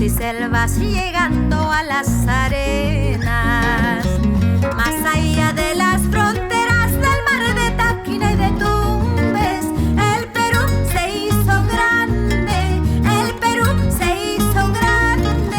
y selvas llegando a las arenas, más allá de las fronteras del mar de Taquina y de Tumbes, el Perú se hizo grande, el Perú se hizo grande.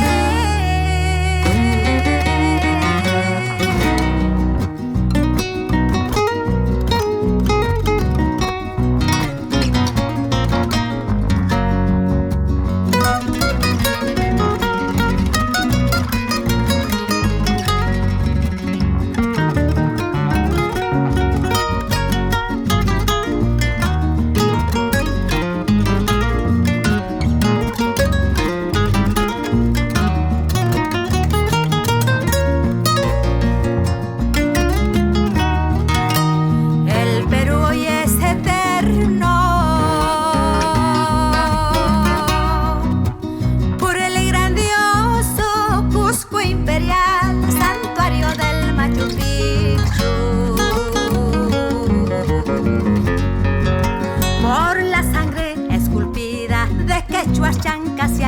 Santuario del Machu Picchu, por la sangre esculpida de quechuas, chancas y